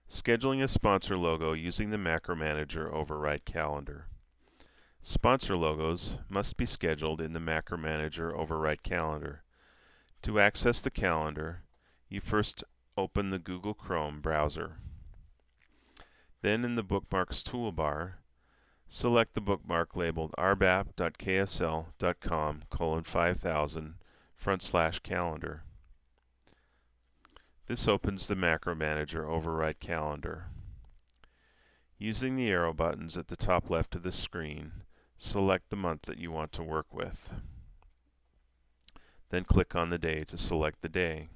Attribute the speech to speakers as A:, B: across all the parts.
A: Scheduling a sponsor logo using the Macro Manager Override Calendar. Sponsor logos must be scheduled in the Macro Manager Override Calendar. To access the calendar, you first open the Google Chrome browser. Then in the Bookmarks toolbar, select the bookmark labeled rbap.ksl.com:5000/calendar. This opens the Macro Manager Override Calendar. Using the arrow buttons at the top left of the screen, select the month that you want to work with. Then click on the day to select the day.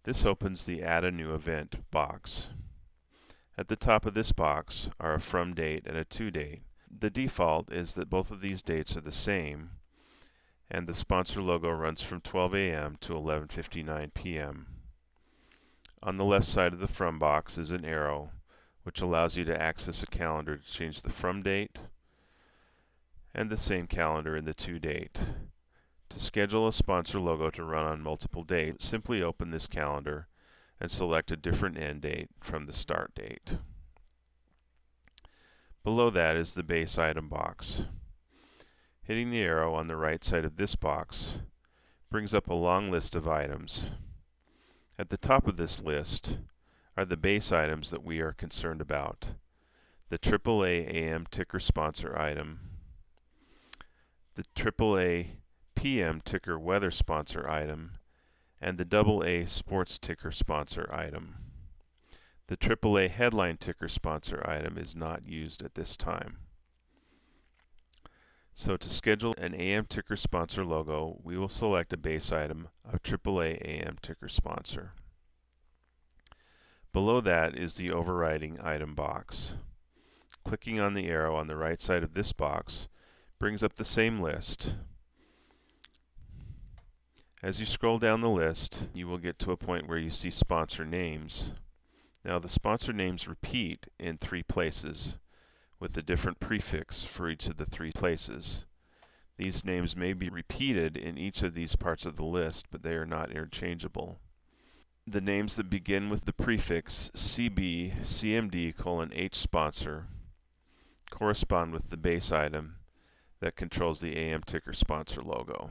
A: This opens the Add a New Event box. At the top of this box are a from date and a to date. The default is that both of these dates are the same, and the sponsor logo runs from 12 a.m. to 11:59 p.m. On the left side of the From box is an arrow which allows you to access a calendar to change the From date and the same calendar in the To date. To schedule a sponsor logo to run on multiple dates, simply open this calendar and select a different end date from the start date. Below that is the Base Item box. Hitting the arrow on the right side of this box brings up a long list of items. At the top of this list are the base items that we are concerned about: the AAA AM ticker sponsor item, the AAA PM ticker weather sponsor item, and the AA sports ticker sponsor item. The AAA headline ticker sponsor item is not used at this time. So to schedule an AM ticker sponsor logo, we will select a base item of AAA AM ticker sponsor. Below that is the overriding item box. Clicking on the arrow on the right side of this box brings up the same list. As you scroll down the list, you will get to a point where you see sponsor names. Now the sponsor names repeat in 3 places, with a different prefix for each of the 3 places. These names may be repeated in each of these parts of the list, but they are not interchangeable. The names that begin with the prefix CB CMD:H sponsor correspond with the base item that controls the AM ticker sponsor logo.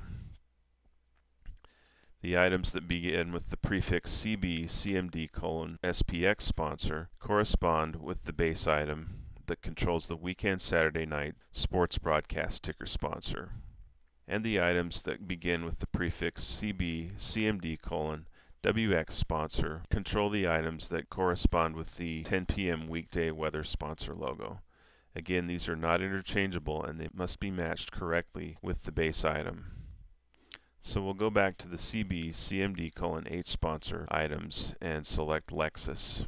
A: The items that begin with the prefix CB CMD:SPX sponsor correspond with the base item that controls the weekend Saturday night sports broadcast ticker sponsor. And the items that begin with the prefix CB CMD:WX sponsor control the items that correspond with the 10 p.m. weekday weather sponsor logo. Again, these are not interchangeable and they must be matched correctly with the base item. So we'll go back to the CB CMD:H sponsor items and select Lexus.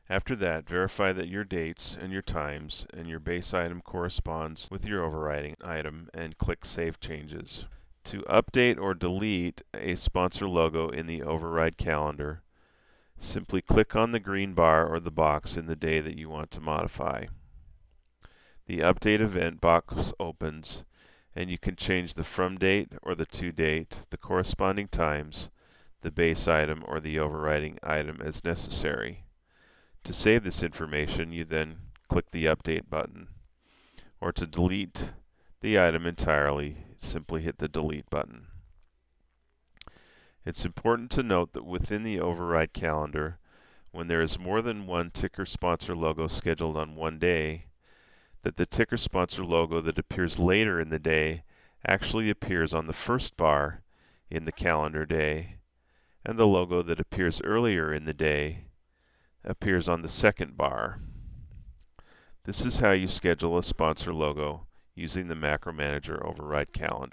A: After that, verify that your dates and your times and your base item corresponds with your overriding item and click Save Changes. To update or delete a sponsor logo in the override calendar, simply click on the green bar or the box in the day that you want to modify. The Update Event box opens, and you can change the From date or the To date, the corresponding times, the base item, or the overriding item as necessary. To save this information, you then click the Update button. Or to delete the item entirely, simply hit the Delete button. It's important to note that within the override calendar, when there is more than one ticker sponsor logo scheduled on one day, that the ticker sponsor logo that appears later in the day actually appears on the first bar in the calendar day, and the logo that appears earlier in the day appears on the second bar. This is how you schedule a sponsor logo using the Macro Manager Override Calendar.